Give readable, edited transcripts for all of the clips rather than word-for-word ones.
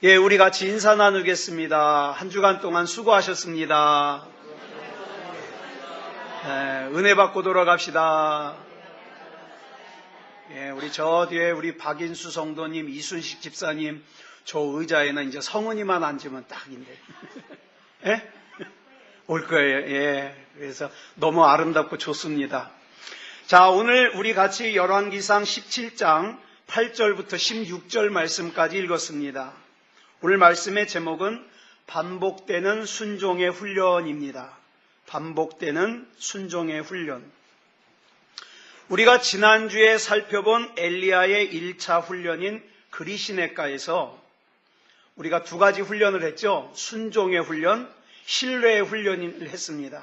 예, 우리 같이 인사 나누겠습니다. 한 주간 동안 수고하셨습니다. 은혜 받고 돌아갑시다. 예, 우리 저 뒤에 우리 박인수 성도님, 이순식 집사님, 저 의자에는 이제 성은이만 앉으면 딱인데. 예? 올 거예요. 예. 그래서 너무 아름답고 좋습니다. 자, 오늘 우리 같이 열왕기상 17장 8절부터 16절 말씀까지 읽었습니다. 오늘 말씀의 제목은 반복되는 순종의 훈련입니다. 반복되는 순종의 훈련. 우리가 지난주에 살펴본 엘리야의 1차 훈련인 그리시네가에서 우리가 두 가지 훈련을 했죠. 순종의 훈련, 신뢰의 훈련을 했습니다.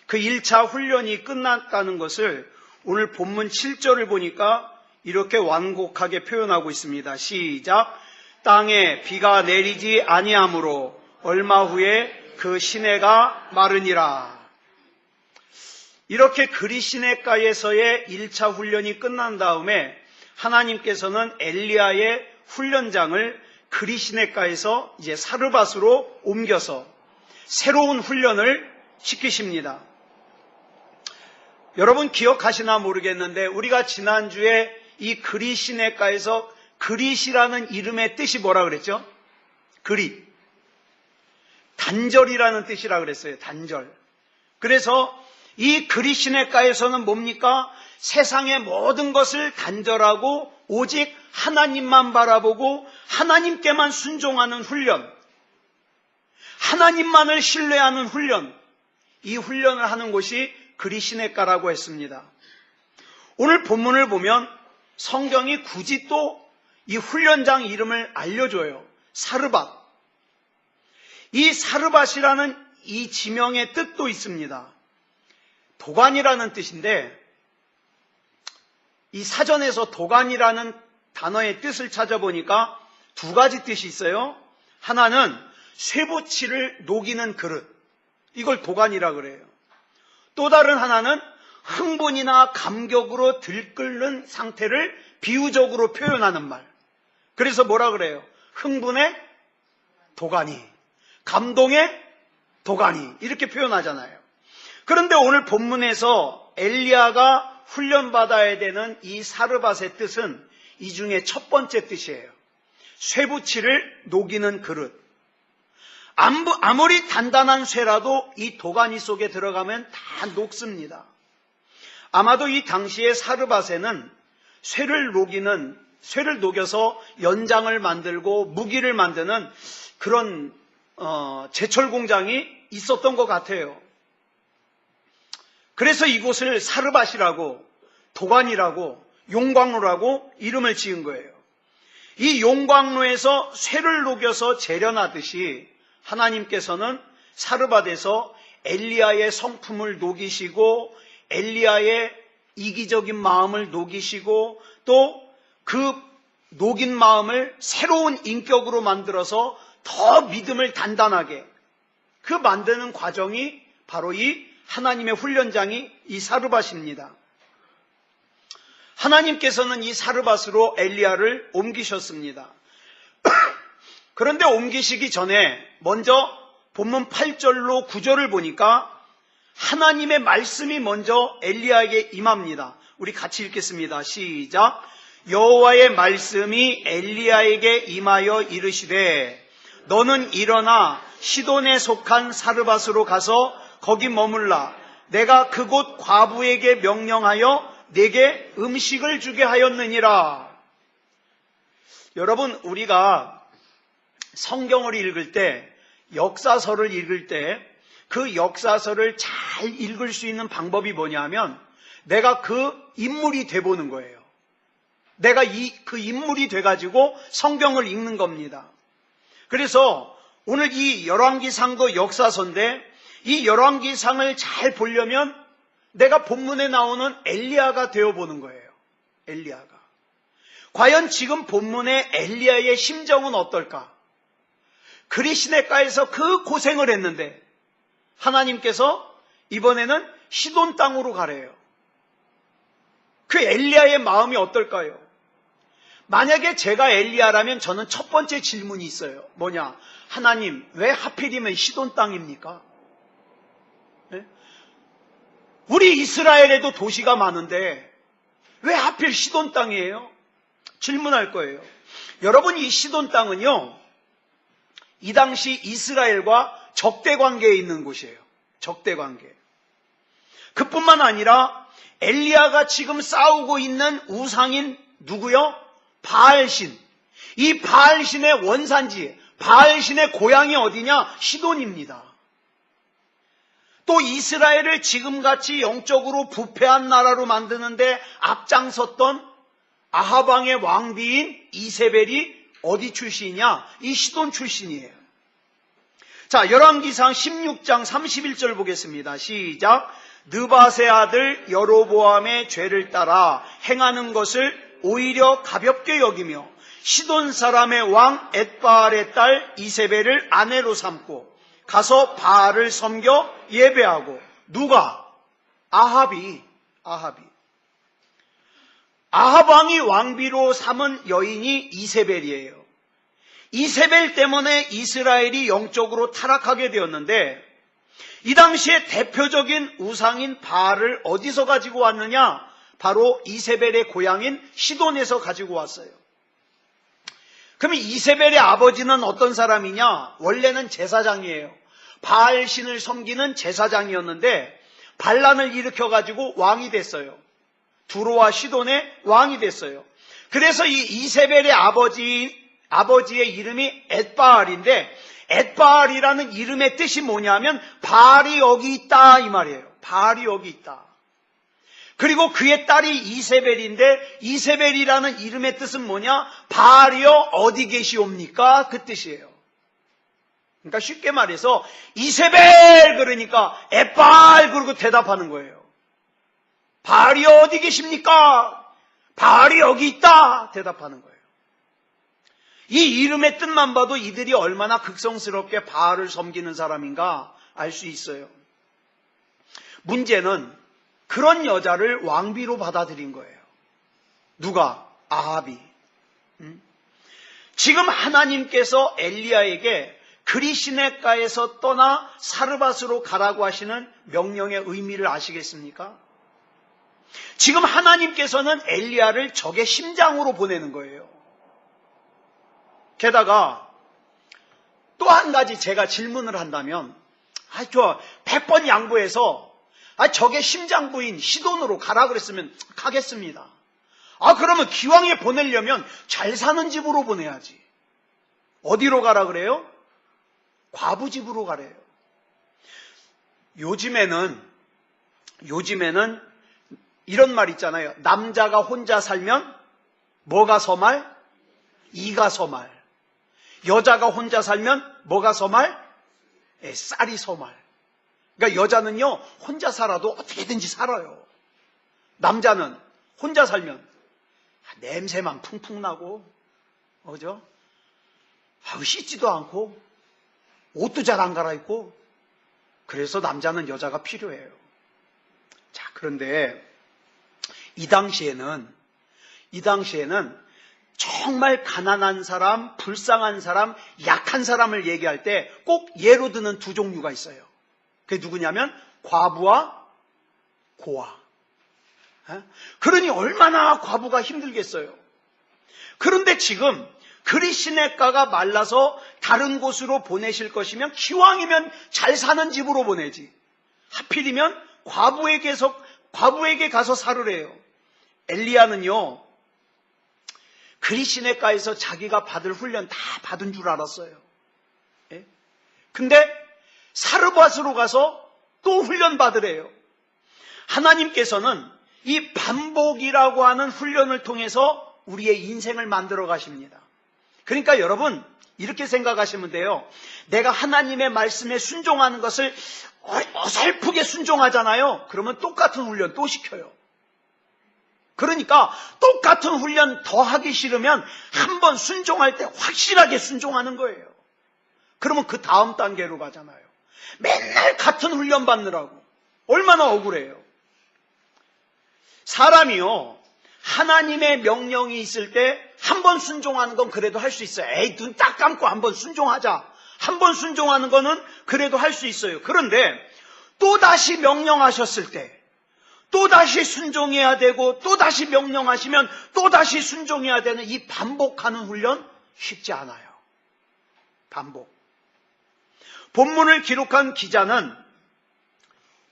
그 1차 훈련이 끝났다는 것을 오늘 본문 7절을 보니까 이렇게 완곡하게 표현하고 있습니다. 시작. 땅에 비가 내리지 아니하므로 얼마 후에 그 시내가 마르니라. 이렇게 그리시네가에서의 1차 훈련이 끝난 다음에 하나님께서는 엘리야의 훈련장을 그리시네가에서 이제 사르밧으로 옮겨서 새로운 훈련을 시키십니다. 여러분 기억하시나 모르겠는데 우리가 지난주에 이 그리시네가에서 그릿이라는 이름의 뜻이 뭐라 그랬죠? 그릿. 단절이라는 뜻이라 그랬어요. 단절. 그래서 이 그리시네가에서는 뭡니까? 세상의 모든 것을 단절하고 오직 하나님만 바라보고 하나님께만 순종하는 훈련. 하나님만을 신뢰하는 훈련. 이 훈련을 하는 곳이 그리시네가라고 했습니다. 오늘 본문을 보면 성경이 굳이 또 이 훈련장 이름을 알려줘요. 사르밧. 이 사르밧이라는 이 지명의 뜻도 있습니다. 도관이라는 뜻인데 이 사전에서 도관이라는 단어의 뜻을 찾아보니까 두 가지 뜻이 있어요. 하나는 쇠붙이를 녹이는 그릇. 이걸 도관이라 그래요. 또 다른 하나는 흥분이나 감격으로 들끓는 상태를 비유적으로 표현하는 말. 그래서 뭐라 그래요? 흥분의 도가니, 감동의 도가니 이렇게 표현하잖아요. 그런데 오늘 본문에서 엘리야가 훈련받아야 되는 이 사르밧의 뜻은 이 중에 첫 번째 뜻이에요. 쇠붙이를 녹이는 그릇. 아무리 단단한 쇠라도 이 도가니 속에 들어가면 다 녹습니다. 아마도 이 당시의 사르밧에는 쇠를 녹여서 연장을 만들고 무기를 만드는 그런 제철 공장이 있었던 것 같아요. 그래서 이곳을 사르밧이라고, 도관이라고, 용광로라고 이름을 지은 거예요. 이 용광로에서 쇠를 녹여서 재련하듯이 하나님께서는 사르밧에서 엘리야의 성품을 녹이시고 엘리야의 이기적인 마음을 녹이시고 또 그 녹인 마음을 새로운 인격으로 만들어서 더 믿음을 단단하게 그 만드는 과정이 바로 이 하나님의 훈련장이 이 사르밧입니다. 하나님께서는 이 사르밧으로 엘리야를 옮기셨습니다. 그런데 옮기시기 전에 먼저 본문 8절로 9절을 보니까 하나님의 말씀이 먼저 엘리야에게 임합니다. 우리 같이 읽겠습니다. 시작. 여호와의 말씀이 엘리야에게 임하여 이르시되 너는 일어나 시돈에 속한 사르밧으로 가서 거기 머물라. 내가 그곳 과부에게 명령하여 내게 음식을 주게 하였느니라. 여러분 우리가 성경을 읽을 때 역사서를 읽을 때 그 역사서를 잘 읽을 수 있는 방법이 뭐냐면 내가 그 인물이 돼보는 거예요. 내가 그 인물이 돼가지고 성경을 읽는 겁니다. 그래서 오늘 이 열왕기상도 역사서인데 이 열왕기상을 잘 보려면 내가 본문에 나오는 엘리야가 되어보는 거예요. 엘리야가. 과연 지금 본문의 엘리야의 심정은 어떨까? 그리시네가에서 그 고생을 했는데 하나님께서 이번에는 시돈 땅으로 가래요. 그 엘리야의 마음이 어떨까요? 만약에 제가 엘리야라면 저는 첫 번째 질문이 있어요. 뭐냐? 하나님, 왜 하필이면 시돈 땅입니까? 네? 우리 이스라엘에도 도시가 많은데 왜 하필 시돈 땅이에요? 질문할 거예요. 여러분, 이 시돈 땅은요, 이 당시 이스라엘과 적대 관계에 있는 곳이에요. 적대 관계. 그뿐만 아니라 엘리야가 지금 싸우고 있는 우상인 누구요? 바알신. 이 바알신의 원산지, 바알신의 고향이 어디냐? 시돈입니다. 또 이스라엘을 지금같이 영적으로 부패한 나라로 만드는데 앞장섰던 아하방의 왕비인 이세벨이 어디 출신이냐? 이 시돈 출신이에요. 자, 열왕기상 16장 31절 보겠습니다. 시작. 느밧의 아들 여로보암의 죄를 따라 행하는 것을 오히려 가볍게 여기며 시돈 사람의 왕 엣바알의 딸 이세벨을 아내로 삼고 가서 바알을 섬겨 예배하고. 누가? 아합이. 아합 왕이 왕비로 삼은 여인이 이세벨이에요. 이세벨 때문에 이스라엘이 영적으로 타락하게 되었는데, 이 당시에 대표적인 우상인 바알을 어디서 가지고 왔느냐? 바로 이세벨의 고향인 시돈에서 가지고 왔어요. 그럼 이세벨의 아버지는 어떤 사람이냐? 원래는 제사장이에요. 바알 신을 섬기는 제사장이었는데 반란을 일으켜가지고 왕이 됐어요. 두로와 시돈의 왕이 됐어요. 그래서 이 이세벨의 아버지의 이름이 엣바알인데, 엣바알이라는 이름의 뜻이 뭐냐면 바알이 여기 있다 이 말이에요. 바알이 여기 있다. 그리고 그의 딸이 이세벨인데, 이세벨이라는 이름의 뜻은 뭐냐? 바알이여 어디 계시옵니까? 그 뜻이에요. 그러니까 쉽게 말해서 이세벨 그러니까 엣바알 그러고 대답하는 거예요. 바알이 어디 계십니까? 바알이 여기 있다 대답하는 거예요. 이 이름의 뜻만 봐도 이들이 얼마나 극성스럽게 바알을 섬기는 사람인가 알 수 있어요. 문제는 그런 여자를 왕비로 받아들인 거예요. 누가? 아합이. 지금 하나님께서 엘리야에게 그리시네가에서 떠나 사르밧으로 가라고 하시는 명령의 의미를 아시겠습니까? 지금 하나님께서는 엘리야를 적의 심장으로 보내는 거예요. 게다가 또 한 가지 제가 질문을 한다면, 저 100번 양보해서 적의 심장 부인 시돈으로 가라 그랬으면 가겠습니다. 그러면 기왕에 보내려면 잘 사는 집으로 보내야지. 어디로 가라 그래요? 과부집으로 가래요. 요즘에는 이런 말 있잖아요. 남자가 혼자 살면 뭐가 서말? 이가 서말. 여자가 혼자 살면 뭐가 서말? 쌀이 서말. 그러니까 여자는요, 혼자 살아도 어떻게든지 살아요. 남자는 혼자 살면 냄새만 풍풍 나고, 그죠? 씻지도 않고, 옷도 잘 안 갈아입고, 그래서 남자는 여자가 필요해요. 자, 그런데 이 당시에는 정말 가난한 사람, 불쌍한 사람, 약한 사람을 얘기할 때 꼭 예로 드는 두 종류가 있어요. 그게 누구냐면 과부와 고아. 그러니 얼마나 과부가 힘들겠어요. 그런데 지금 그리시네가가 말라서 다른 곳으로 보내실 것이면 기왕이면 잘 사는 집으로 보내지. 하필이면 과부에게 가서 살으래요. 엘리야는요, 그리시네가에서 자기가 받을 훈련 다 받은 줄 알았어요. 근데 사르밧으로 가서 또 훈련 받으래요. 하나님께서는 이 반복이라고 하는 훈련을 통해서 우리의 인생을 만들어 가십니다. 그러니까 여러분, 이렇게 생각하시면 돼요. 내가 하나님의 말씀에 순종하는 것을 어설프게 순종하잖아요. 그러면 똑같은 훈련 또 시켜요. 그러니까 똑같은 훈련 더 하기 싫으면 한번 순종할 때 확실하게 순종하는 거예요. 그러면 그 다음 단계로 가잖아요. 맨날 같은 훈련 받느라고 얼마나 억울해요. 사람이요, 하나님의 명령이 있을 때 한 번 순종하는 건 그래도 할 수 있어요. 에이, 눈 딱 감고 한 번 순종하자. 한 번 순종하는 거는 그래도 할 수 있어요. 그런데 또다시 명령하셨을 때 또다시 순종해야 되고 또다시 명령하시면 또다시 순종해야 되는 이 반복하는 훈련 쉽지 않아요. 반복. 본문을 기록한 기자는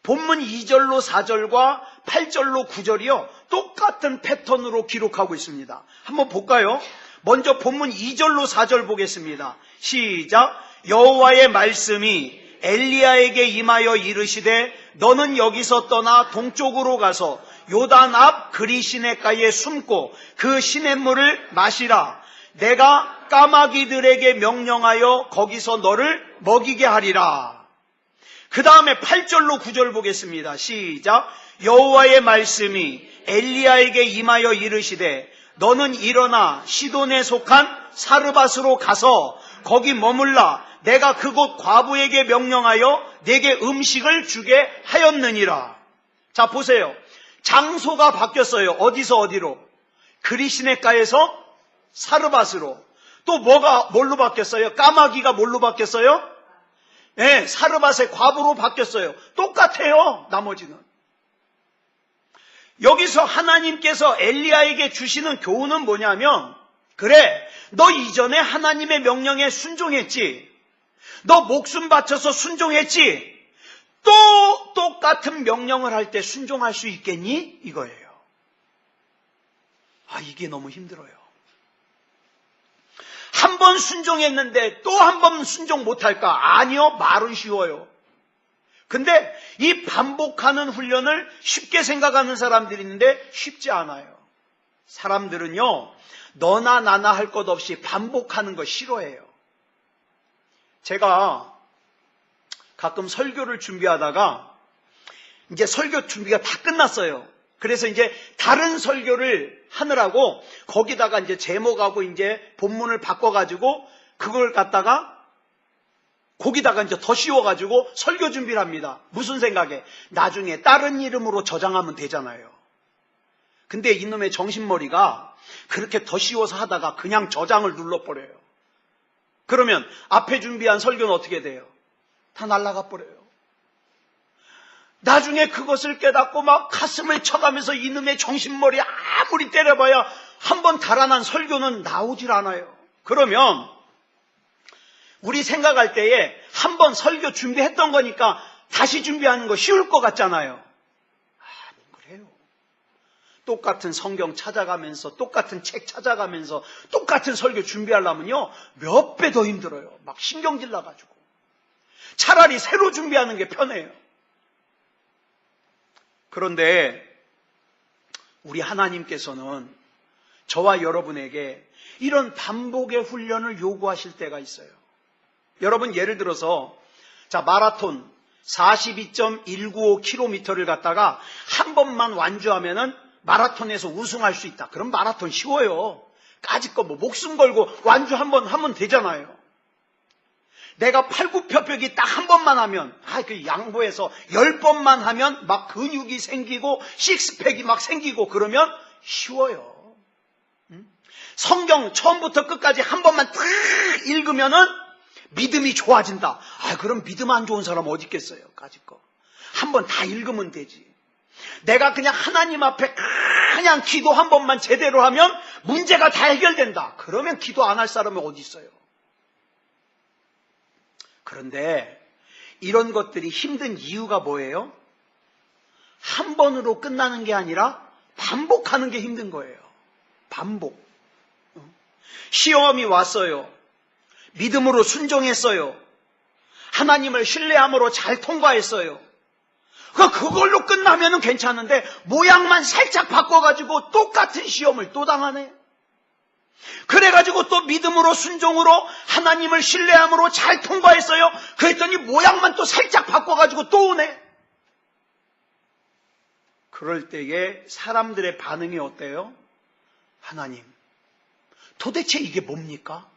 본문 2절로 4절과 8절로 9절이요. 똑같은 패턴으로 기록하고 있습니다. 한번 볼까요? 먼저 본문 2절로 4절 보겠습니다. 시작. 여호와의 말씀이 엘리야에게 임하여 이르시되 너는 여기서 떠나 동쪽으로 가서 요단 앞 그리 시냇가에 숨고 그 시냇물을 마시라. 내가 까마귀들에게 명령하여 거기서 너를 먹이게 하리라. 그 다음에 8절로 9절 보겠습니다. 시작. 여호와의 말씀이 엘리야에게 임하여 이르시되 너는 일어나 시돈에 속한 사르밧으로 가서 거기 머물라. 내가 그곳 과부에게 명령하여 내게 음식을 주게 하였느니라. 자, 보세요. 장소가 바뀌었어요. 어디서 어디로? 그리시네가에서 사르밧으로. 또 뭘로 바뀌었어요? 까마귀가 뭘로 바뀌었어요? 네, 사르밧의 과부로 바뀌었어요. 똑같아요. 나머지는. 여기서 하나님께서 엘리야에게 주시는 교훈은 뭐냐면, 그래, 너 이전에 하나님의 명령에 순종했지. 너 목숨 바쳐서 순종했지. 또 똑같은 명령을 할 때 순종할 수 있겠니? 이거예요. 아, 이게 너무 힘들어요. 한 번 순종했는데 또 한 번 순종 못할까? 아니요, 말은 쉬워요. 근데 이 반복하는 훈련을 쉽게 생각하는 사람들이 있는데 쉽지 않아요. 사람들은요, 너나 나나 할 것 없이 반복하는 거 싫어해요. 제가 가끔 설교를 준비하다가 이제 설교 준비가 다 끝났어요. 그래서 이제 다른 설교를 하느라고 거기다가 이제 제목하고 이제 본문을 바꿔가지고 그걸 갖다가 거기다가 이제 더 씌워가지고 설교 준비를 합니다. 무슨 생각에? 나중에 다른 이름으로 저장하면 되잖아요. 근데 이놈의 정신머리가 그렇게 더 씌워서 하다가 그냥 저장을 눌러버려요. 그러면 앞에 준비한 설교는 어떻게 돼요? 다 날아가 버려요. 나중에 그것을 깨닫고 막 가슴을 쳐가면서 이놈의 정신머리 아무리 때려봐야 한번 달아난 설교는 나오질 않아요. 그러면 우리 생각할 때에 한번 설교 준비했던 거니까 다시 준비하는 거 쉬울 것 같잖아요. 아니, 그래요. 똑같은 성경 찾아가면서 똑같은 책 찾아가면서 똑같은 설교 준비하려면요 몇 배 더 힘들어요. 막 신경질 나가지고. 차라리 새로 준비하는 게 편해요. 그런데 우리 하나님께서는 저와 여러분에게 이런 반복의 훈련을 요구하실 때가 있어요. 여러분 예를 들어서 자 마라톤 42.195km를 갖다가 한 번만 완주하면은 마라톤에서 우승할 수 있다. 그럼 마라톤 쉬워요. 까짓거 뭐 목숨 걸고 완주 한 번 하면 되잖아요. 내가 팔굽혀펴기 딱 한 번만 하면 그 양보해서 10번만 하면 막 근육이 생기고 식스팩이 막 생기고 그러면 쉬워요. 성경 처음부터 끝까지 한 번만 딱 읽으면은 믿음이 좋아진다. 그럼 믿음 안 좋은 사람 어디 있겠어요? 까짓거. 한 번 다 읽으면 되지. 내가 그냥 하나님 앞에 그냥 기도 한 번만 제대로 하면 문제가 다 해결된다. 그러면 기도 안 할 사람이 어디 있어요? 그런데 이런 것들이 힘든 이유가 뭐예요? 한 번으로 끝나는 게 아니라 반복하는 게 힘든 거예요. 반복. 시험이 왔어요. 믿음으로 순종했어요. 하나님을 신뢰함으로 잘 통과했어요. 그걸로 끝나면 괜찮은데 모양만 살짝 바꿔가지고 똑같은 시험을 또 당하네. 그래가지고 또 믿음으로 순종으로 하나님을 신뢰함으로 잘 통과했어요. 그랬더니 모양만 또 살짝 바꿔가지고 또 오네. 그럴 때에 사람들의 반응이 어때요? 하나님, 도대체 이게 뭡니까?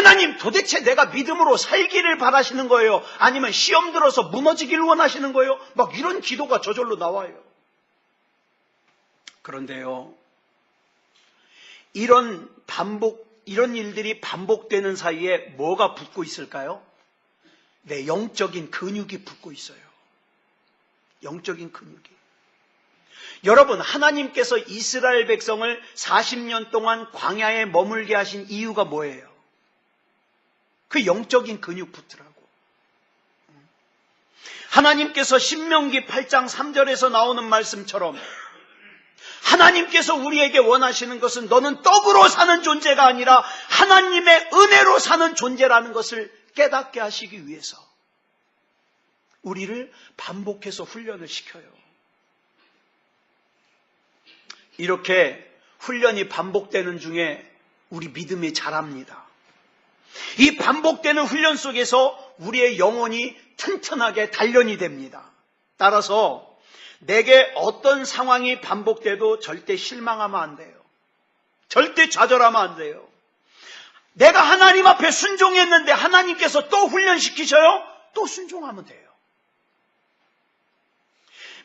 하나님 도대체 내가 믿음으로 살기를 바라시는 거예요? 아니면 시험 들어서 무너지기를 원하시는 거예요? 막 이런 기도가 저절로 나와요. 그런데요, 이런 일들이 반복되는 사이에 뭐가 붙고 있을까요? 내 영적인 근육이 붙고 있어요. 영적인 근육이. 여러분, 하나님께서 이스라엘 백성을 40년 동안 광야에 머물게 하신 이유가 뭐예요? 그 영적인 근육 붙으라고. 하나님께서 신명기 8장 3절에서 나오는 말씀처럼 하나님께서 우리에게 원하시는 것은 너는 떡으로 사는 존재가 아니라 하나님의 은혜로 사는 존재라는 것을 깨닫게 하시기 위해서 우리를 반복해서 훈련을 시켜요. 이렇게 훈련이 반복되는 중에 우리 믿음이 자랍니다. 이 반복되는 훈련 속에서 우리의 영혼이 튼튼하게 단련이 됩니다. 따라서 내게 어떤 상황이 반복돼도 절대 실망하면 안 돼요. 절대 좌절하면 안 돼요. 내가 하나님 앞에 순종했는데 하나님께서 또 훈련시키셔요? 또 순종하면 돼요.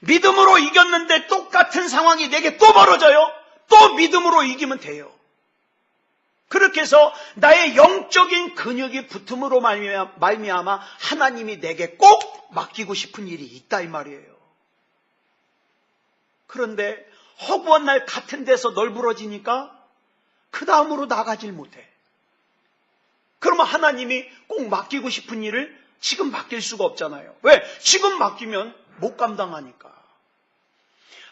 믿음으로 이겼는데 똑같은 상황이 내게 또 벌어져요? 또 믿음으로 이기면 돼요. 그렇게 해서 나의 영적인 근육이 붙음으로 말미암아 하나님이 내게 꼭 맡기고 싶은 일이 있다 이 말이에요. 그런데 허구한 날 같은 데서 널브러지니까 그 다음으로 나가질 못해. 그러면 하나님이 꼭 맡기고 싶은 일을 지금 맡길 수가 없잖아요. 왜? 지금 맡기면 못 감당하니까.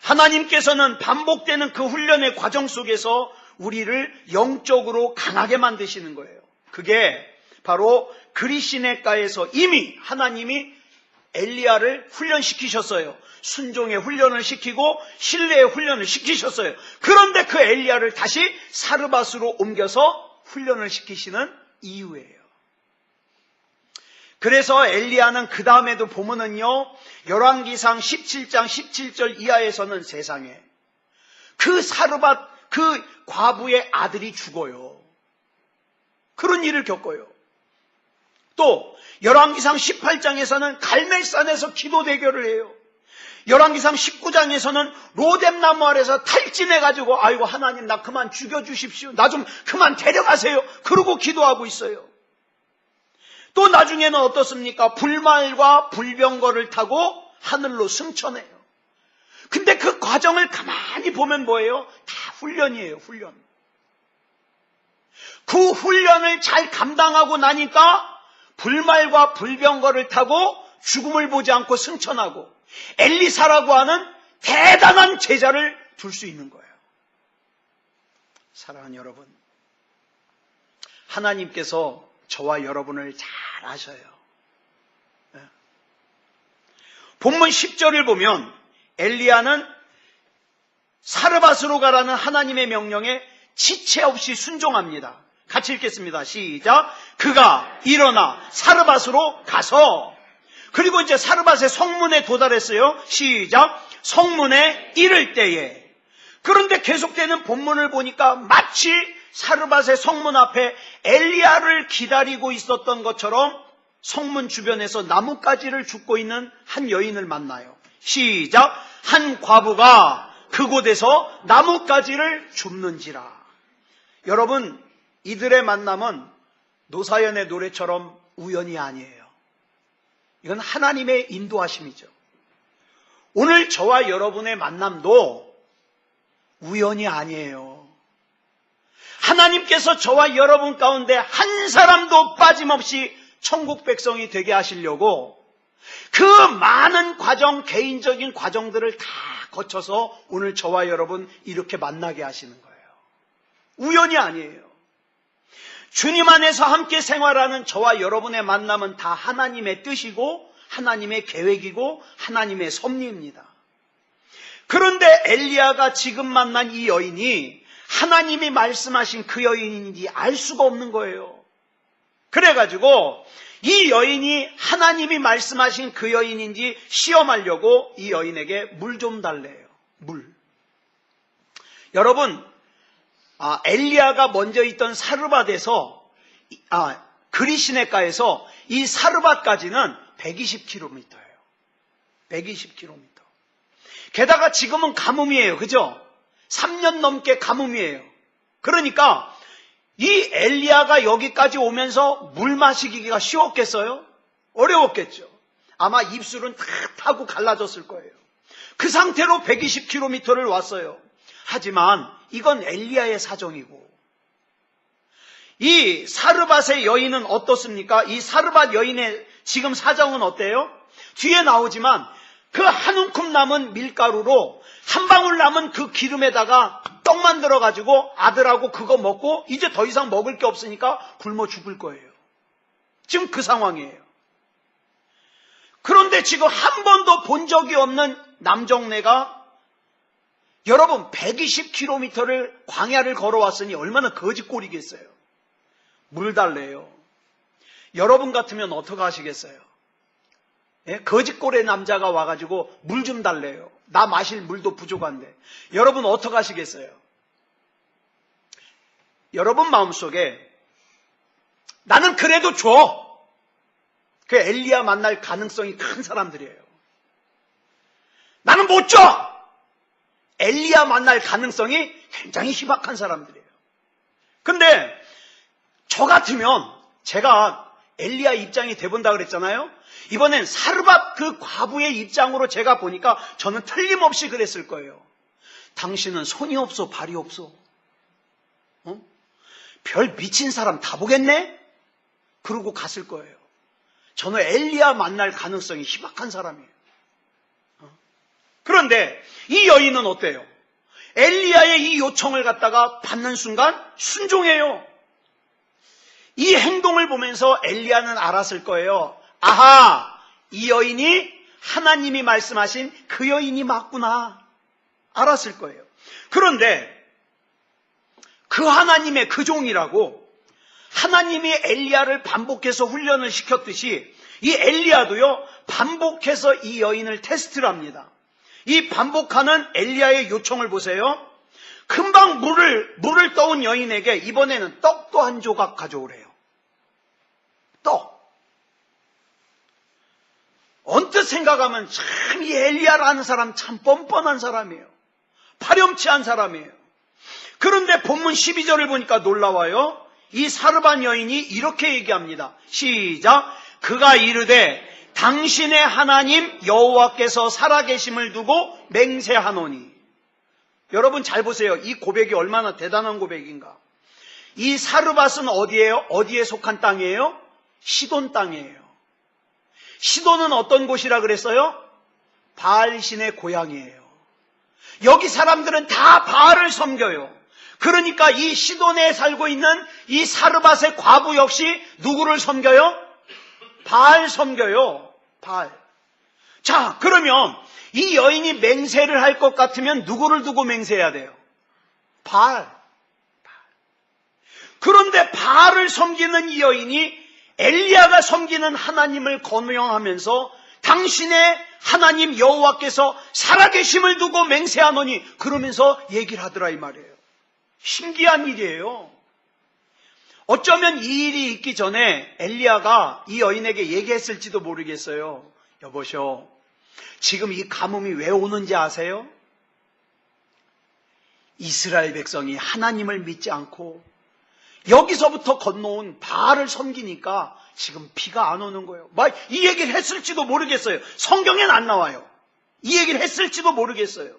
하나님께서는 반복되는 그 훈련의 과정 속에서 우리를 영적으로 강하게 만드시는 거예요. 그게 바로 그리시네가에서 이미 하나님이 엘리야를 훈련시키셨어요. 순종의 훈련을 시키고 신뢰의 훈련을 시키셨어요. 그런데 그 엘리야를 다시 사르밧으로 옮겨서 훈련을 시키시는 이유예요. 그래서 엘리야는 그 다음에도 보면은요, 열왕기상 17장 17절 이하에서는 세상에 그 사르밧 그 과부의 아들이 죽어요. 그런 일을 겪어요. 또 열왕기상 18장에서는 갈멜산에서 기도 대결을 해요. 열왕기상 19장에서는 로뎀나무 아래서 탈진해가지고 아이고 하나님 나 그만 죽여주십시오. 나 좀 그만 데려가세요. 그러고 기도하고 있어요. 또 나중에는 어떻습니까? 불말과 불병거를 타고 하늘로 승천해요. 근데 그 과정을 가만히 보면 뭐예요? 다 훈련이에요. 훈련. 그 훈련을 잘 감당하고 나니까 불말과 불병거를 타고 죽음을 보지 않고 승천하고 엘리사라고 하는 대단한 제자를 둘 수 있는 거예요. 사랑하는 여러분, 하나님께서 저와 여러분을 잘 아셔요. 본문 10절을 보면 엘리야는 사르밧으로 가라는 하나님의 명령에 지체 없이 순종합니다. 같이 읽겠습니다. 시작. 그가 일어나 사르밧으로 가서, 그리고 이제 사르밧의 성문에 도달했어요. 시작. 성문에 이를 때에. 그런데 계속되는 본문을 보니까 마치 사르밧의 성문 앞에 엘리야를 기다리고 있었던 것처럼 성문 주변에서 나뭇가지를 줍고 있는 한 여인을 만나요. 시작. 한 과부가 그곳에서 나뭇가지를 줍는지라. 여러분, 이들의 만남은 노사연의 노래처럼 우연이 아니에요. 이건 하나님의 인도하심이죠. 오늘 저와 여러분의 만남도 우연이 아니에요. 하나님께서 저와 여러분 가운데 한 사람도 빠짐없이 천국 백성이 되게 하시려고 그 많은 과정, 개인적인 과정들을 다 거쳐서 오늘 저와 여러분 이렇게 만나게 하시는 거예요. 우연이 아니에요. 주님 안에서 함께 생활하는 저와 여러분의 만남은 다 하나님의 뜻이고 하나님의 계획이고 하나님의 섭리입니다. 그런데 엘리야가 지금 만난 이 여인이 하나님이 말씀하신 그 여인인지 알 수가 없는 거예요. 그래가지고 이 여인이 하나님이 말씀하신 그 여인인지 시험하려고 이 여인에게 물 좀 달래요. 물. 여러분, 엘리야가 먼저 있던 사르밧에서 그리 시내가에서 이 사르밧까지는 120km예요. 120km. 게다가 지금은 가뭄이에요. 그죠? 3년 넘게 가뭄이에요. 그러니까 이 엘리야가 여기까지 오면서 물 마시기가 쉬웠겠어요? 어려웠겠죠. 아마 입술은 다 타고 갈라졌을 거예요. 그 상태로 120km를 왔어요. 하지만 이건 엘리야의 사정이고, 이 사르밧의 여인은 어떻습니까? 이 사르밧 여인의 지금 사정은 어때요? 뒤에 나오지만 그 한 움큼 남은 밀가루로 한 방울 남은 그 기름에다가 떡 만들어 가지고 아들하고 그거 먹고 이제 더 이상 먹을 게 없으니까 굶어 죽을 거예요. 지금 그 상황이에요. 그런데 지금 한 번도 본 적이 없는 남정네가 여러분 120km를 광야를 걸어왔으니 얼마나 거짓골이겠어요. 물 달래요. 여러분 같으면 어떻게 하시겠어요? 예? 거짓골의 남자가 와가지고 물 좀 달래요. 나 마실 물도 부족한데. 여러분 어떻게 하시겠어요? 여러분 마음속에 나는 그래도 줘. 그 엘리야 만날 가능성이 큰 사람들이에요. 나는 못 줘. 엘리야 만날 가능성이 굉장히 희박한 사람들이에요. 근데 저 같으면 제가 엘리야 입장이 돼본다 그랬잖아요. 이번엔 사르밧 그 과부의 입장으로 제가 보니까 저는 틀림없이 그랬을 거예요. 당신은 손이 없어 발이 없어. 별 미친 사람 다 보겠네? 그러고 갔을 거예요. 저는 엘리야 만날 가능성이 희박한 사람이에요. 그런데 이 여인은 어때요? 엘리야의 이 요청을 갖다가 받는 순간 순종해요. 이 행동을 보면서 엘리야는 알았을 거예요. 아하, 이 여인이 하나님이 말씀하신 그 여인이 맞구나. 알았을 거예요. 그런데 그 하나님의 그 종이라고 하나님이 엘리야를 반복해서 훈련을 시켰듯이 이 엘리야도요 반복해서 이 여인을 테스트를 합니다. 이 반복하는 엘리야의 요청을 보세요. 금방 물을 떠온 여인에게 이번에는 떡도 한 조각 가져오래요. 떡. 언뜻 생각하면 참 이 엘리야라는 사람 참 뻔뻔한 사람이에요. 파렴치한 사람이에요. 그런데 본문 12절을 보니까 놀라워요. 이 사르밧 여인이 이렇게 얘기합니다. 시작. 그가 이르되 당신의 하나님 여호와께서 살아계심을 두고 맹세하노니. 여러분 잘 보세요. 이 고백이 얼마나 대단한 고백인가. 이 사르밧은 어디예요? 어디에 속한 땅이에요? 시돈 땅이에요. 시돈은 어떤 곳이라 그랬어요? 바알신의 고향이에요. 여기 사람들은 다 바알을 섬겨요. 그러니까 이 시돈에 살고 있는 이 사르밧의 과부 역시 누구를 섬겨요? 바알 섬겨요. 바알. 자, 그러면 이 여인이 맹세를 할 것 같으면 누구를 두고 맹세해야 돼요? 바알. 그런데 바알을 섬기는 이 여인이 엘리야가 섬기는 하나님을 거명하면서 당신의 하나님 여호와께서 살아계심을 두고 맹세하노니 그러면서 얘기를 하더라 이 말이에요. 신기한 일이에요. 어쩌면 이 일이 있기 전에 엘리야가 이 여인에게 얘기했을지도 모르겠어요. 여보셔, 지금 이 가뭄이 왜 오는지 아세요? 이스라엘 백성이 하나님을 믿지 않고 여기서부터 건너온 바알을 섬기니까 지금 비가 안 오는 거예요. 이 얘기를 했을지도 모르겠어요. 성경엔 안 나와요. 이 얘기를 했을지도 모르겠어요.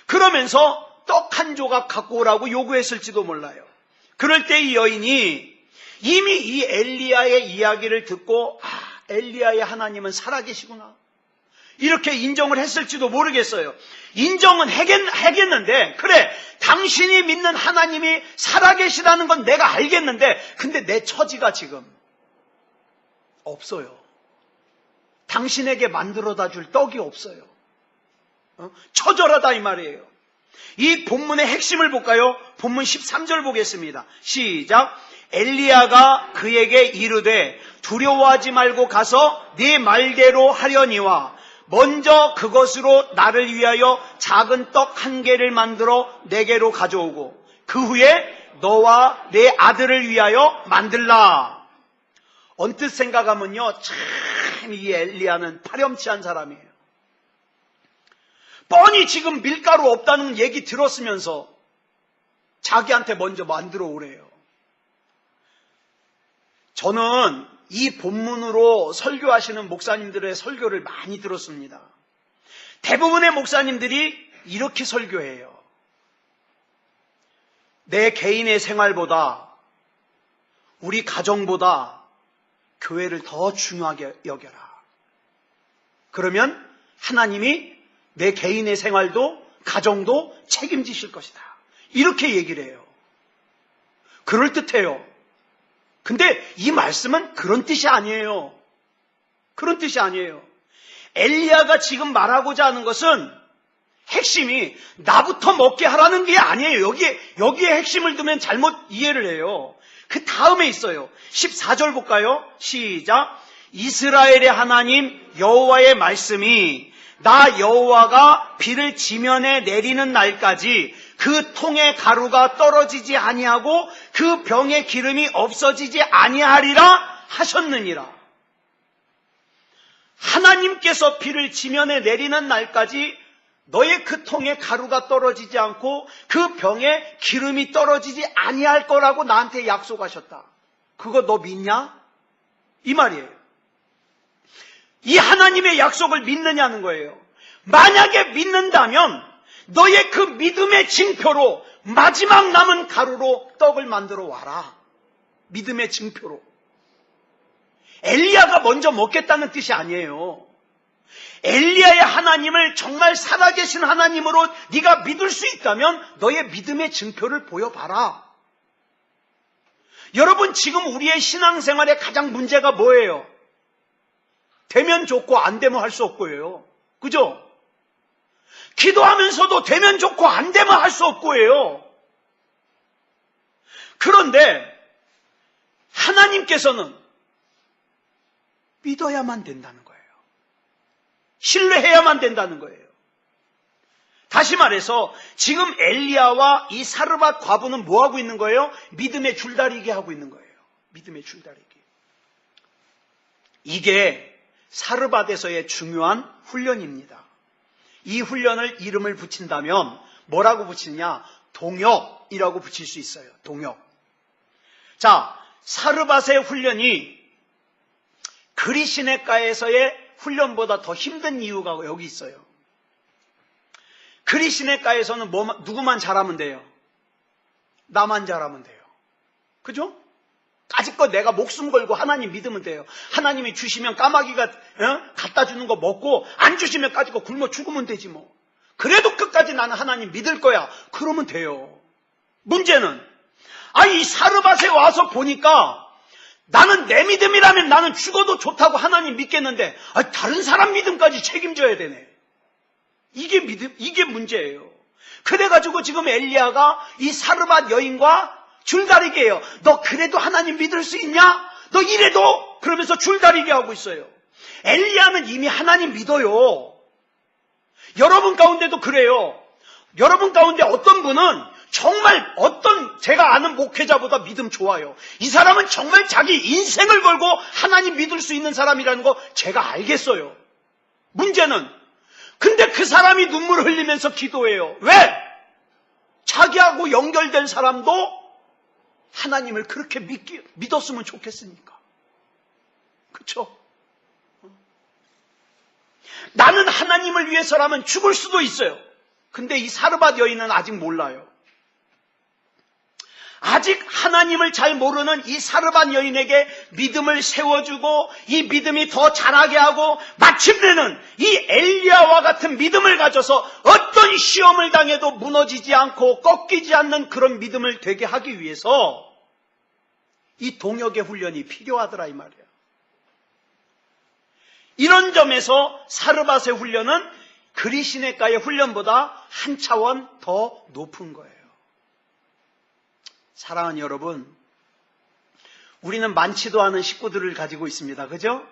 그러면서 떡 한 조각 갖고 오라고 요구했을지도 몰라요. 그럴 때 이 여인이 이미 이 엘리야의 이야기를 듣고 엘리야의 하나님은 살아계시구나 이렇게 인정을 했을지도 모르겠어요. 인정은 하겠는데 그래 당신이 믿는 하나님이 살아계시다는 건 내가 알겠는데 근데 내 처지가 지금 없어요. 당신에게 만들어다 줄 떡이 없어요. 처절하다 이 말이에요. 이 본문의 핵심을 볼까요? 본문 13절 보겠습니다. 시작. 엘리야가 그에게 이르되 두려워하지 말고 가서 네 말대로 하려니와 먼저 그것으로 나를 위하여 작은 떡 한 개를 만들어 내게로 가져오고 그 후에 너와 내 아들을 위하여 만들라. 언뜻 생각하면요, 참 이 엘리야는 파렴치한 사람이에요. 뻔히 지금 밀가루 없다는 얘기 들었으면서 자기한테 먼저 만들어 오래요. 저는 이 본문으로 설교하시는 목사님들의 설교를 많이 들었습니다. 대부분의 목사님들이 이렇게 설교해요. 내 개인의 생활보다, 우리 가정보다 교회를 더 중요하게 여겨라. 그러면 하나님이 내 개인의 생활도 가정도 책임지실 것이다. 이렇게 얘기를 해요. 그럴듯해요. 근데 이 말씀은 그런 뜻이 아니에요. 그런 뜻이 아니에요. 엘리야가 지금 말하고자 하는 것은 핵심이 나부터 먹게 하라는 게 아니에요. 여기에 핵심을 두면 잘못 이해를 해요. 그 다음에 있어요. 14절 볼까요? 시작. 이스라엘의 하나님 여호와의 말씀이 나 여호와가 비를 지면에 내리는 날까지 그 통의 가루가 떨어지지 아니하고 그 병의 기름이 없어지지 아니하리라 하셨느니라. 하나님께서 비를 지면에 내리는 날까지 너의 그 통에 가루가 떨어지지 않고 그 병에 기름이 떨어지지 아니할 거라고 나한테 약속하셨다. 그거 너 믿냐? 이 말이에요. 이 하나님의 약속을 믿느냐는 거예요. 만약에 믿는다면 너의 그 믿음의 징표로 마지막 남은 가루로 떡을 만들어 와라. 믿음의 징표로. 엘리야가 먼저 먹겠다는 뜻이 아니에요. 엘리야의 하나님을 정말 살아계신 하나님으로 네가 믿을 수 있다면 너의 믿음의 증표를 보여봐라. 여러분, 지금 우리의 신앙생활의 가장 문제가 뭐예요? 되면 좋고 안 되면 할 수 없고예요. 그죠? 기도하면서도 되면 좋고 안 되면 할 수 없고예요. 그런데 하나님께서는 믿어야만 된다는 거예요. 신뢰해야만 된다는 거예요. 다시 말해서 지금 엘리야와 이 사르밧 과부는 뭐 하고 있는 거예요? 믿음의 줄다리기 하고 있는 거예요. 믿음의 줄다리기. 이게 사르밧에서의 중요한 훈련입니다. 이 훈련을 이름을 붙인다면 뭐라고 붙이냐? 동역이라고 붙일 수 있어요. 동역. 자, 사르밧의 훈련이 그리시네가에서의 훈련보다 더 힘든 이유가 여기 있어요. 그리시네가에서는 누구만 잘하면 돼요? 나만 잘하면 돼요. 그죠? 까짓것 내가 목숨 걸고 하나님 믿으면 돼요. 하나님이 주시면 까마귀가 갖다 주는 거 먹고 안 주시면 까짓것 굶어 죽으면 되지 뭐. 그래도 끝까지 나는 하나님 믿을 거야. 그러면 돼요. 문제는 이 사르밧에 와서 보니까 나는 내 믿음이라면 나는 죽어도 좋다고 하나님 믿겠는데 다른 사람 믿음까지 책임져야 되네. 이게 문제예요. 그래가지고 지금 엘리야가 이 사르밧 여인과 줄다리기예요. 너 그래도 하나님 믿을 수 있냐? 너 이래도? 그러면서 줄다리기 하고 있어요. 엘리야는 이미 하나님 믿어요. 여러분 가운데도 그래요. 여러분 가운데 어떤 분은 정말 제가 아는 목회자보다 믿음 좋아요. 이 사람은 정말 자기 인생을 걸고 하나님 믿을 수 있는 사람이라는 거 제가 알겠어요. 문제는 근데 그 사람이 눈물 흘리면서 기도해요. 왜? 자기하고 연결된 사람도 하나님을 그렇게 믿었으면 좋겠으니까. 그렇죠? 나는 하나님을 위해서라면 죽을 수도 있어요. 근데 이 사르밧 여인은 아직 몰라요. 아직 하나님을 잘 모르는 이 사르밧 여인에게 믿음을 세워주고 이 믿음이 더 자라게 하고 마침내는 이 엘리야와 같은 믿음을 가져서 어떤 시험을 당해도 무너지지 않고 꺾이지 않는 그런 믿음을 되게 하기 위해서 이 동역의 훈련이 필요하더라 이 말이에요. 이런 점에서 사르밧의 훈련은 그리시네가의 훈련보다 한 차원 더 높은 거예요. 사랑하는 여러분, 우리는 많지도 않은 식구들을 가지고 있습니다. 그죠?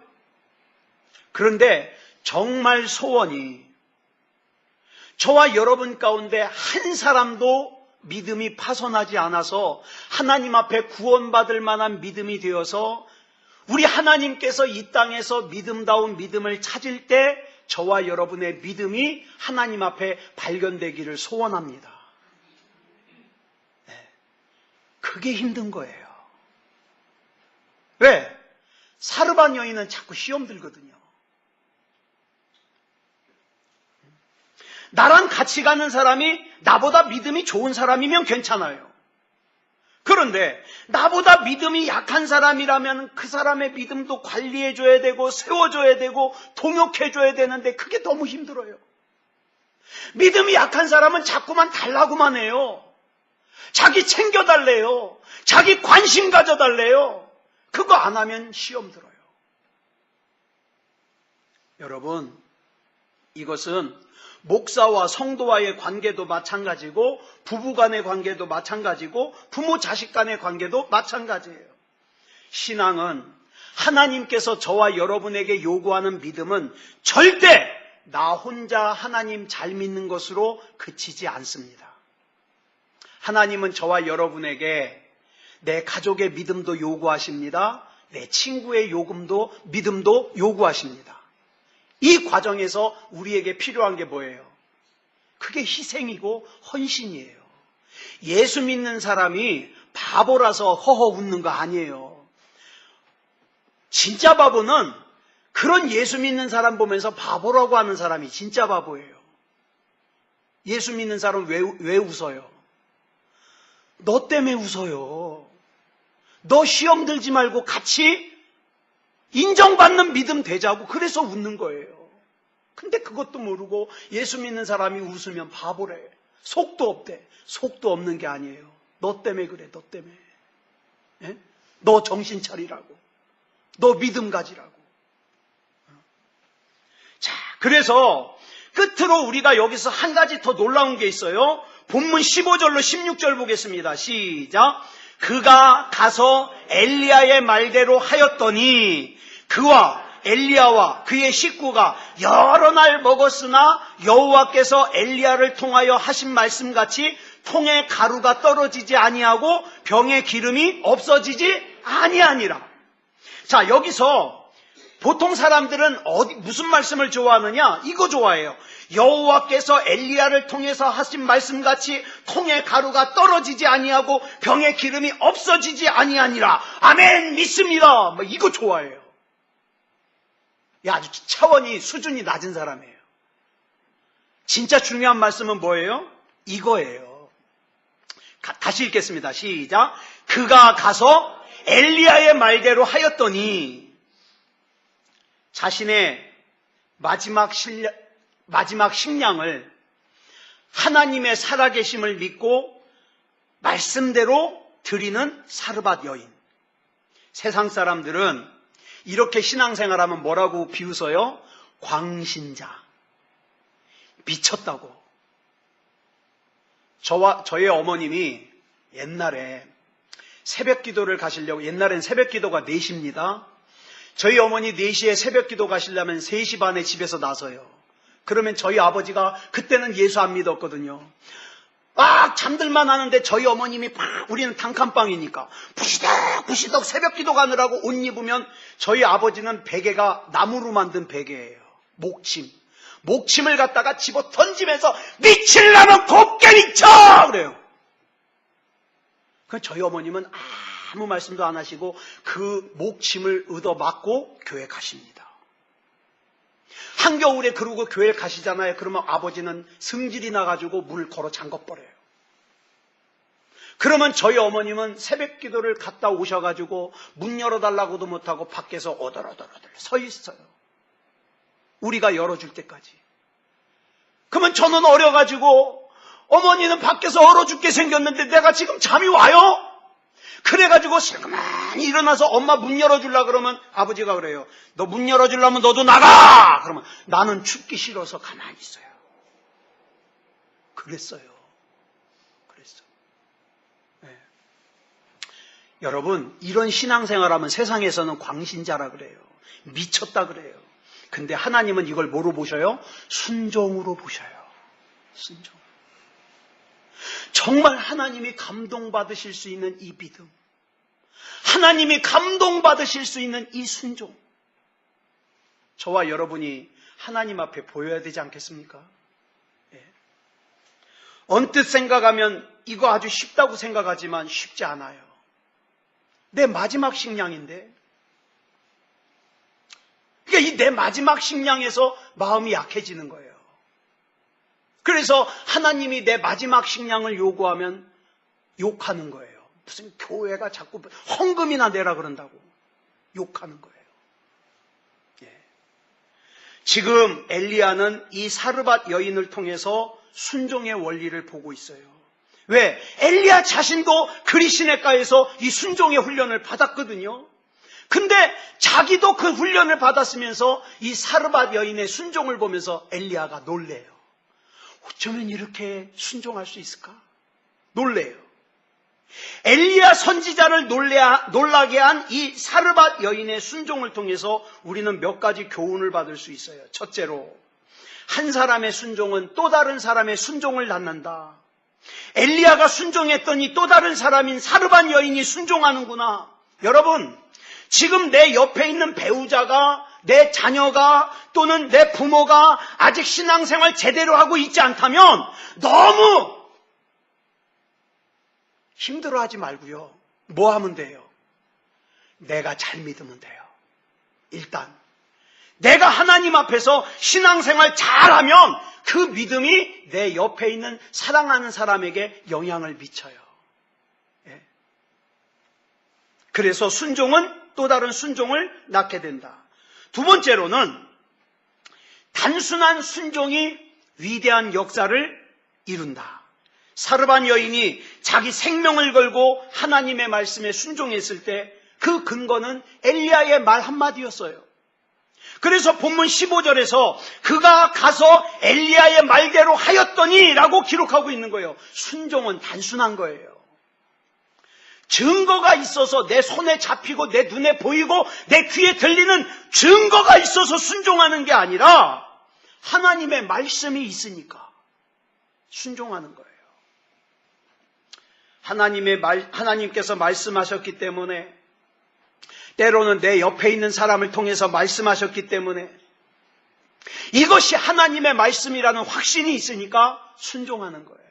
그런데 정말 소원이 저와 여러분 가운데 한 사람도 믿음이 파손하지 않아서 하나님 앞에 구원받을 만한 믿음이 되어서 우리 하나님께서 이 땅에서 믿음다운 믿음을 찾을 때 저와 여러분의 믿음이 하나님 앞에 발견되기를 소원합니다. 네. 그게 힘든 거예요. 왜? 사르반 여인은 자꾸 시험 들거든요. 나랑 같이 가는 사람이 나보다 믿음이 좋은 사람이면 괜찮아요. 그런데 나보다 믿음이 약한 사람이라면 그 사람의 믿음도 관리해줘야 되고 세워줘야 되고 동역해줘야 되는데 그게 너무 힘들어요. 믿음이 약한 사람은 자꾸만 달라고만 해요. 자기 챙겨달래요. 자기 관심 가져달래요. 그거 안 하면 시험 들어요. 여러분, 이것은 목사와 성도와의 관계도 마찬가지고 부부 간의 관계도 마찬가지고 부모 자식 간의 관계도 마찬가지예요. 신앙은 하나님께서 저와 여러분에게 요구하는 믿음은 절대 나 혼자 하나님 잘 믿는 것으로 그치지 않습니다. 하나님은 저와 여러분에게 내 가족의 믿음도 요구하십니다. 내 친구의 믿음도 요구하십니다. 이 과정에서 우리에게 필요한 게 뭐예요? 그게 희생이고 헌신이에요. 예수 믿는 사람이 바보라서 허허 웃는 거 아니에요. 진짜 바보는 그런 예수 믿는 사람 보면서 바보라고 하는 사람이 진짜 바보예요. 예수 믿는 사람은 왜 웃어요? 너 때문에 웃어요. 너 시험 들지 말고 같이 인정받는 믿음 되자고 그래서 웃는 거예요. 근데 그것도 모르고 예수 믿는 사람이 웃으면 바보래. 속도 없대. 속도 없는 게 아니에요. 너 때문에 그래. 너 때문에. 예? 너 정신 차리라고. 너 믿음 가지라고. 자, 그래서 끝으로 우리가 여기서 한 가지 더 놀라운 게 있어요. 본문 15절로 16절 보겠습니다. 시작. 그가 가서 엘리야의 말대로 하였더니 그와 엘리야와 그의 식구가 여러 날 먹었으나 여호와께서 엘리야를 통하여 하신 말씀같이 통에 가루가 떨어지지 아니하고 병에 기름이 없어지지 아니하니라. 자, 여기서 보통 사람들은 무슨 말씀을 좋아하느냐? 이거 좋아해요. 여호와께서 엘리야를 통해서 하신 말씀같이 통에 가루가 떨어지지 아니하고 병에 기름이 없어지지 아니하니라. 아멘, 믿습니다. 뭐 이거 좋아해요. 아주 차원이 수준이 낮은 사람이에요. 진짜 중요한 말씀은 뭐예요? 이거예요. 다시 읽겠습니다. 시작. 그가 가서 엘리야의 말대로 하였더니 자신의 마지막 식량을 하나님의 살아계심을 믿고 말씀대로 드리는 사르밧 여인. 세상 사람들은 이렇게 신앙생활하면 뭐라고 비웃어요? 광신자. 미쳤다고. 저의 어머님이 옛날에 새벽 기도를 가시려고, 옛날엔 새벽 기도가 4시입니다. 저희 어머니 4시에 새벽 기도 가시려면 3시 반에 집에서 나서요. 그러면 저희 아버지가 그때는 예수 안 믿었거든요. 막 잠들만 하는데 저희 어머님이 우리는 단칸방이니까 부시덕 새벽 기도 가느라고 옷 입으면 저희 아버지는 베개가 나무로 만든 베개예요. 목침을 갖다가 집어 던지면서 미치려면 곱게 미쳐! 그래요. 저희 어머님은 아무 말씀도 안 하시고 그 목침을 얻어맞고 교회 가십니다. 한겨울에 그러고 교회 가시잖아요. 그러면 아버지는 승질이 나가지고 문을 걸어 잠궈버려요. 그러면 저희 어머님은 새벽 기도를 갔다 오셔가지고 문 열어달라고도 못하고 밖에서 오돌오돌 서 있어요. 우리가 열어줄 때까지. 그러면 저는 어려가지고 어머니는 밖에서 얼어 죽게 생겼는데 내가 지금 잠이 와요? 그래가지고 슬그머니 일어나서 엄마 문 열어주려고 그러면 아버지가 그래요. 너 문 열어주려면 너도 나가! 그러면 나는 춥기 싫어서 가만히 있어요. 그랬어요. 네. 여러분, 이런 신앙생활하면 세상에서는 광신자라 그래요. 미쳤다 그래요. 근데 하나님은 이걸 뭐로 보셔요? 순종으로 보셔요. 순종. 정말 하나님이 감동받으실 수 있는 이 믿음, 하나님이 감동받으실 수 있는 이 순종, 저와 여러분이 하나님 앞에 보여야 되지 않겠습니까? 예. 언뜻 생각하면 이거 아주 쉽다고 생각하지만 쉽지 않아요. 내 마지막 식량인데, 그러니까 이 내 마지막 식량에서 마음이 약해지는 거예요. 그래서 하나님이 내 마지막 식량을 요구하면 욕하는 거예요. 무슨 교회가 자꾸 헌금이나 내라 그런다고 욕하는 거예요. 예. 지금 엘리야는 이 사르밧 여인을 통해서 순종의 원리를 보고 있어요. 왜? 엘리야 자신도 그리시네가에서 이 순종의 훈련을 받았거든요. 근데 자기도 그 훈련을 받았으면서 이 사르밧 여인의 순종을 보면서 엘리야가 놀래요. 어쩌면 이렇게 순종할 수 있을까? 놀래요. 엘리야 선지자를 놀라게 한 이 사르밧 여인의 순종을 통해서 우리는 몇 가지 교훈을 받을 수 있어요. 첫째로, 한 사람의 순종은 또 다른 사람의 순종을 낳는다. 엘리야가 순종했더니 또 다른 사람인 사르밧 여인이 순종하는구나. 여러분, 지금 내 옆에 있는 배우자가, 내 자녀가 또는 내 부모가 아직 신앙생활 제대로 하고 있지 않다면 너무 힘들어하지 말고요. 뭐 하면 돼요? 내가 잘 믿으면 돼요. 일단 내가 하나님 앞에서 신앙생활 잘하면 그 믿음이 내 옆에 있는 사랑하는 사람에게 영향을 미쳐요. 예. 그래서 순종은 또 다른 순종을 낳게 된다. 두 번째로는 단순한 순종이 위대한 역사를 이룬다. 사르밧 여인이 자기 생명을 걸고 하나님의 말씀에 순종했을 때 그 근거는 엘리야의 말 한마디였어요. 그래서 본문 15절에서 그가 가서 엘리야의 말대로 하였더니 라고 기록하고 있는 거예요. 순종은 단순한 거예요. 증거가 있어서 내 손에 잡히고 내 눈에 보이고 내 귀에 들리는 증거가 있어서 순종하는 게 아니라 하나님의 말씀이 있으니까 순종하는 거예요. 하나님께서 말씀하셨기 때문에, 때로는 내 옆에 있는 사람을 통해서 말씀하셨기 때문에 이것이 하나님의 말씀이라는 확신이 있으니까 순종하는 거예요.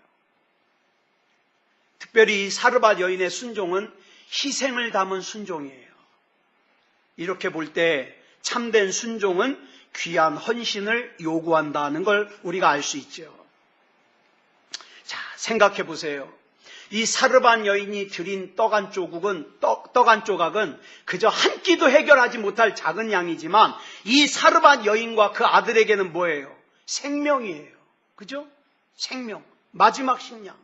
특별히 사르밧 여인의 순종은 희생을 담은 순종이에요. 이렇게 볼 때 참된 순종은 귀한 헌신을 요구한다는 걸 우리가 알 수 있죠. 자, 생각해 보세요. 이 사르밧 여인이 드린 떡 한 조각은 그저 한 끼도 해결하지 못할 작은 양이지만 이 사르밧 여인과 그 아들에게는 뭐예요? 생명이에요. 그죠? 생명. 마지막 식량.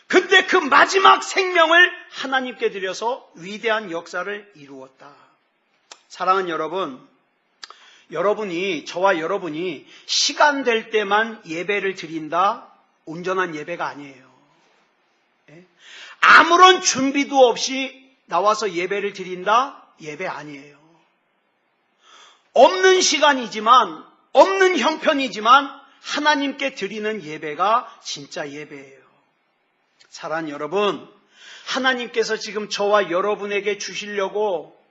근데 그 마지막 생명을 하나님께 드려서 위대한 역사를 이루었다. 사랑하는 여러분, 저와 여러분이 시간 될 때만 예배를 드린다, 온전한 예배가 아니에요. 아무런 준비도 없이 나와서 예배를 드린다, 예배 아니에요. 없는 시간이지만, 없는 형편이지만 하나님께 드리는 예배가 진짜 예배예요. 사랑하는 여러분, 하나님께서 지금 저와 여러분에게 주시려고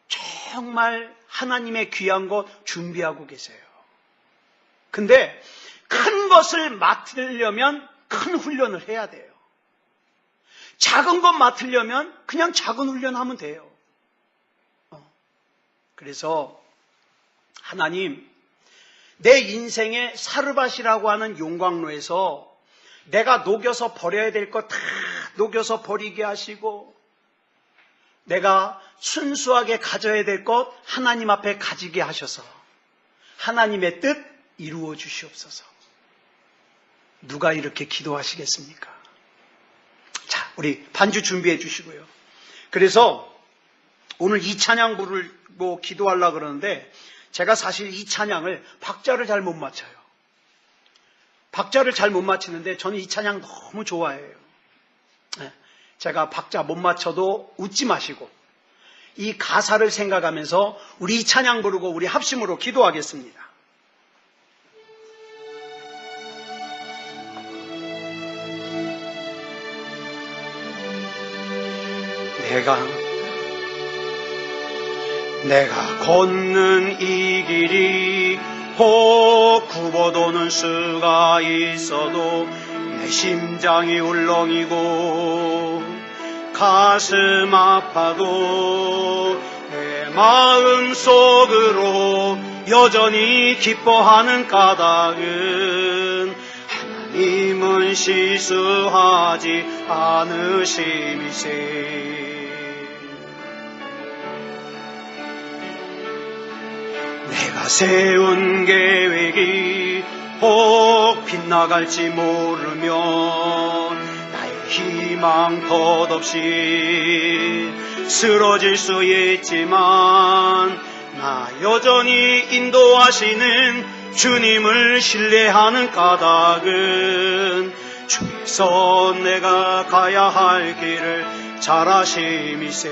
정말 하나님의 귀한 것 준비하고 계세요. 근데 큰 것을 맡으려면 큰 훈련을 해야 돼요. 작은 것 맡으려면 그냥 작은 훈련하면 돼요. 그래서 하나님, 내 인생의 사르밧이라고 하는 용광로에서 내가 녹여서 버려야 될 것 다 녹여서 버리게 하시고, 내가 순수하게 가져야 될 것 하나님 앞에 가지게 하셔서 하나님의 뜻 이루어 주시옵소서. 누가 이렇게 기도하시겠습니까? 자, 우리 반주 준비해 주시고요. 그래서 오늘 이 찬양 부르고 기도하려고 그러는데 제가 사실 이 찬양을 박자를 잘 못 맞춰요. 박자를 잘 못 맞추는데 저는 이 찬양 너무 좋아해요. 제가 박자 못 맞춰도 웃지 마시고 이 가사를 생각하면서 우리 이 찬양 부르고 우리 합심으로 기도하겠습니다. 내가 걷는 이 길이 혹 굽어도는 수가 있어도 내 심장이 울렁이고 가슴 아파도 내 마음 속으로 여전히 기뻐하는 까닭은 하나님은 실수하지 않으심이세. 내가 세운 계획이 혹 빗나갈지 모르면 나의 희망 덧없이 쓰러질 수 있지만 나 여전히 인도하시는 주님을 신뢰하는 까닭은 주께서 내가 가야 할 길을 잘 아심이세.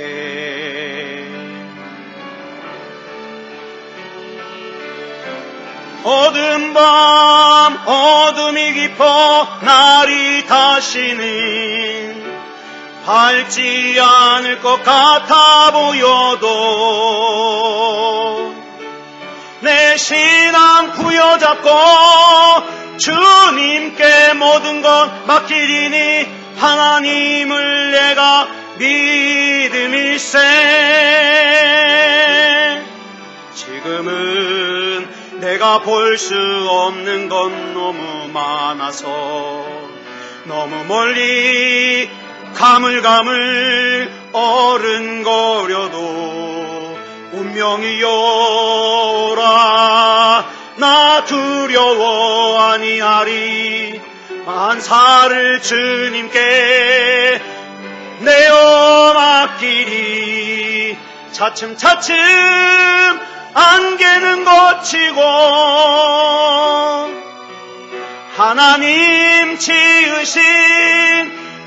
어두운 밤 어둠이 깊어 날이 다시는 밝지 않을 것 같아 보여도 내 신앙 부여잡고 주님께 모든 것 맡기리니 하나님을 내가 믿음일세. 지금은 내가 볼 수 없는 건 너무 많아서 너무 멀리 가물가물 어른거려도 운명이 오라 나 두려워 아니하리. 만사를 주님께 내어 맡기리. 차츰차츰 안개는 걷히고 하나님 지으신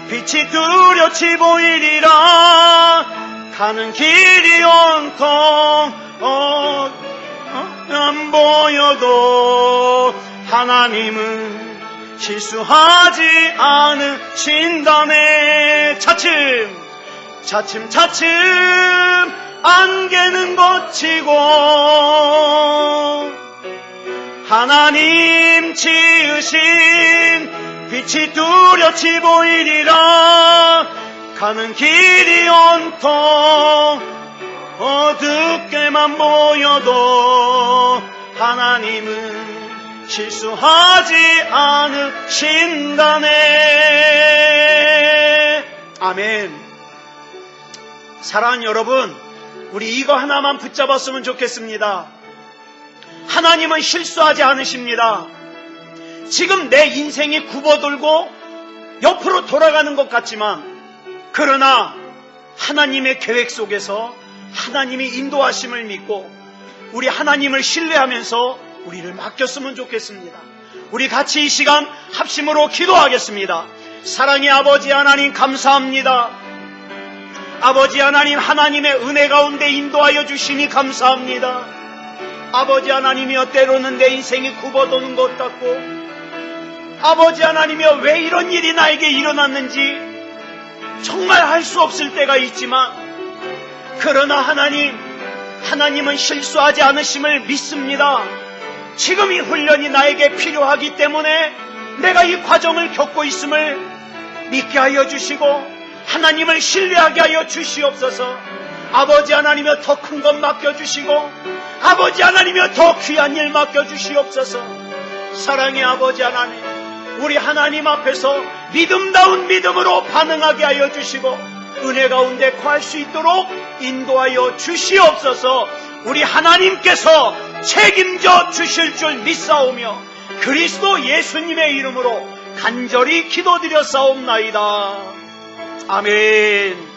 빛이 뚜렷이 보이리라. 가는 길이 온통 안 보여도 하나님은 실수하지 않으신다네. 차츰 안개는 걷히고 하나님 지으신 빛이 뚜렷이 보이리라. 가는 길이 온통 어둡게만 보여도 하나님은 실수하지 않으신다네. 아멘. 사랑하는 여러분, 우리 이거 하나만 붙잡았으면 좋겠습니다. 하나님은 실수하지 않으십니다. 지금 내 인생이 굽어돌고 옆으로 돌아가는 것 같지만 그러나 하나님의 계획 속에서 하나님이 인도하심을 믿고 우리 하나님을 신뢰하면서 우리를 맡겼으면 좋겠습니다. 우리 같이 이 시간 합심으로 기도하겠습니다. 사랑의 아버지 하나님 감사합니다. 아버지 하나님, 하나님의 은혜 가운데 인도하여 주시니 감사합니다. 아버지 하나님이여, 때로는 내 인생이 굽어도는 것 같고 아버지 하나님이여, 왜 이런 일이 나에게 일어났는지 정말 할 수 없을 때가 있지만 그러나 하나님은 실수하지 않으심을 믿습니다. 지금 이 훈련이 나에게 필요하기 때문에 내가 이 과정을 겪고 있음을 믿게 하여 주시고 하나님을 신뢰하게 하여 주시옵소서. 아버지 하나님이여, 더 큰 것 맡겨주시고 아버지 하나님이여, 더 귀한 일 맡겨주시옵소서. 사랑의 아버지 하나님, 우리 하나님 앞에서 믿음다운 믿음으로 반응하게 하여 주시고 은혜 가운데 거할 수 있도록 인도하여 주시옵소서. 우리 하나님께서 책임져 주실 줄 믿사오며 그리스도 예수님의 이름으로 간절히 기도드려 싸움나이다. 아멘.